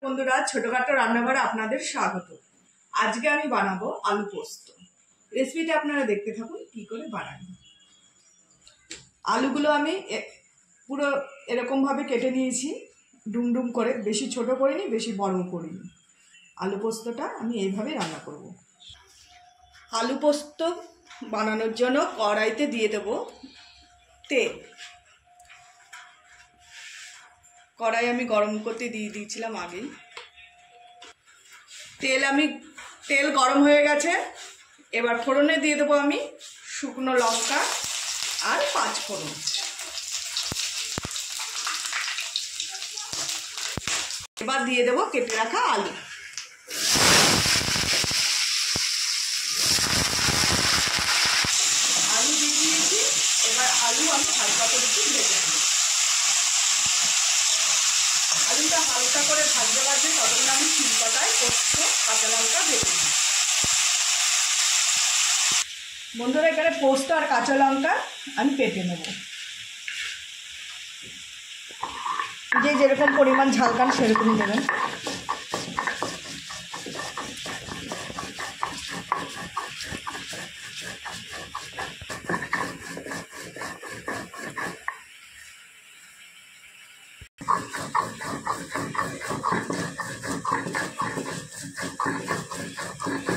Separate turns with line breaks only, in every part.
বন্ধুরা, ছোটখাটো রান্নাঘরে আপনাদের স্বাগত। আজকে আমি বানাবো আলু পোস্ত। রেসিপিটা আপনারা দেখতে থাকুন কি করে বানাই। আলুগুলো আমি পুরো এরকম ভাবে কেটে নিয়েছি, ডুমডুম করে, বেশি ছোট করিনি বেশি বড় করিনি। আলু পোস্তটা আমি এইভাবে রান্না করব। আলু পোস্ত বানানোর জন্য কড়াইতে দিয়ে দেব তেল। কড়াই আমি গরম করতে দিয়ে দিয়েছিলাম আগেই। তেল গরম হয়ে গেছে। এবার ফোড়নে দিয়ে দেবো আমি শুকনো লঙ্কা আর 5 ফোড়ন। এবার দিয়ে দেবো কেটে রাখা আলু। আলু দিয়ে দিয়েছি। এবার আলু আমি হালকা করে একটু ভেজে নেব। আলুটা হালকা করে ভাজতে ভাজতে ততক্ষণ আমি শিলপাটায় পোস্ত কাঁচা লঙ্কা ভেজে নিই। বন্ধুরা, এখানে পোস্ত আর কাঁচা লঙ্কা আমি পেটে নেব। যেরকম পরিমাণ ঝাল খান সেরকমই নেবেন।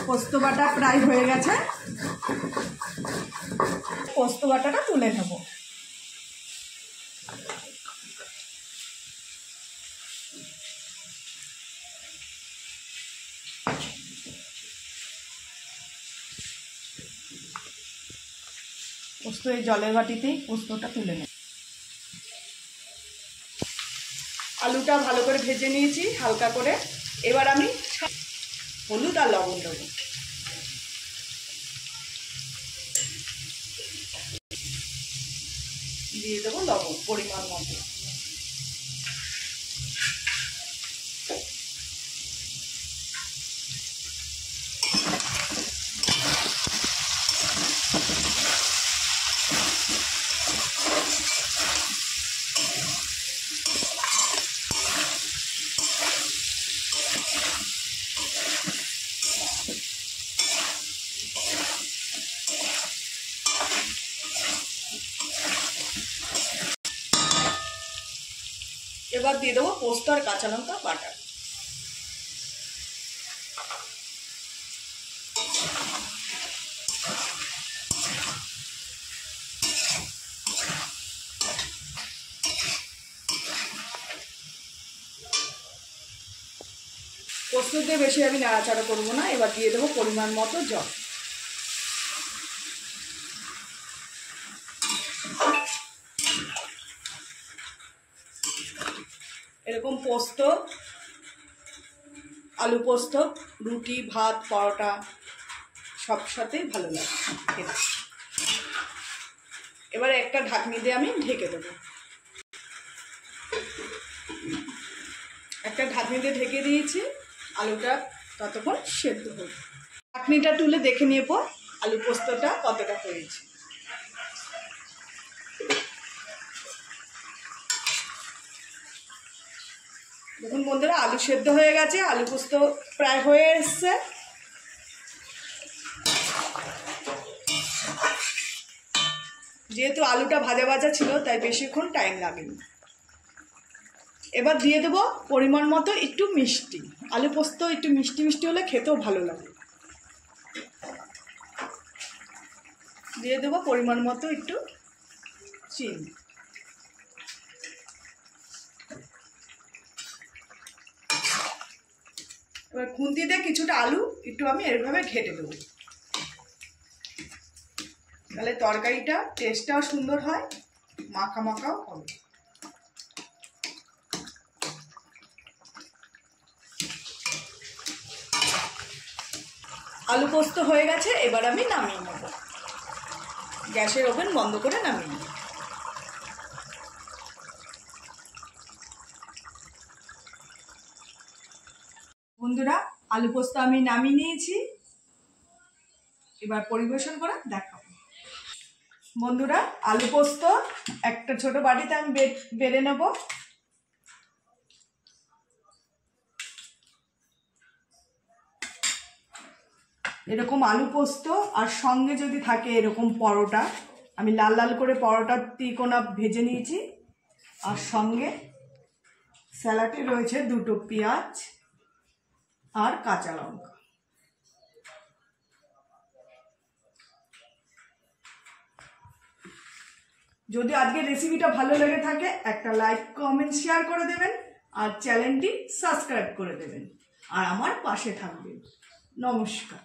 পোস্ত বাটা প্রায় হয়ে গেছে। পোস্ত বাটাটা তুলে নেব। পোস্ত এই জলের বাটিতেই পোস্তটা তুলে নেব। আলুটা ভালো করে ভেজে নিয়েছি হালকা করে। এবার আমি হলুদ আর লবণ দেবো। দিয়ে দেবো লবণ পরিমাণ মতো। এবার দিয়ে দেবো পোস্ত আর কাঁচা লঙ্কা বাটা। পোস্ত দিয়ে বেশি আমি নাড়াচাড়া করবো না। এবার দিয়ে দেবো পরিমাণ মতো জল। এরকম পোস্ত, আলু পোস্ত রুটি, ভাত, পরোটা সব সাথেই ভালো লাগে খেতে। এবারে একটা ঢাকনি দিয়ে আমি ঢেকে দেবো। একটা ঢাকনি দিয়ে ঢেকে দিয়েছি। আলুটা ততক্ষণ সেদ্ধ হবে। ঢাকনিটা তুলে দেখে নেব আলু পোস্তটা কতটা হয়েছে। দেখুন বন্ধুরা, আলু সেদ্ধ হয়ে গেছে, আলু পোস্ত প্রায় হয়ে এসছে। যেহেতু আলুটা ভাজা ভাজা ছিল তাই বেশিক্ষণ টাইম লাগেনি। এবার দিয়ে দেবো পরিমাণ মতো একটু মিষ্টি। আলু পোস্ত একটু মিষ্টি মিষ্টি হলে খেতেও ভালো লাগে। দিয়ে দেবো পরিমাণ মতো একটু চিনি। এবার খুন্তি দিয়ে কিছুটা আলু একটু আমি এভাবে ঘেটে দেবো। তাহলে তরকারিটা টেস্টটাও সুন্দর হয়, মাখা মাখাও হবে। আলু পোস্ত হয়ে গেছে। এবার আমি নামিয়ে নেব। গ্যাসের ওভেন বন্ধ করে নামিয়ে নেব। বন্ধুরা, আলু পোস্ত আমি নামিয়ে নিয়েছি। এবার পরিবেশন করে দেখাবো। বন্ধুরা, আলু পোস্ত একটা ছোট বাটিতে আমি বেড়ে নেব। এরকম আলু পোস্ত আর সঙ্গে যদি থাকে এরকম পরোটা, আমি লাল লাল করে পরোটার তিকোনা ভেজে নিয়েছি, আর সঙ্গে স্যালাডে রয়েছে 2টো পেঁয়াজ আর কাঁচা লঙ্কা। যদি আজকের রেসিপিটা ভালো লেগে থাকে একটা লাইক কমেন্ট শেয়ার করে দেবেন, আর চ্যানেলটি সাবস্ক্রাইব করে দেবেন, আর আমার পাশে থাকবেন। নমস্কার।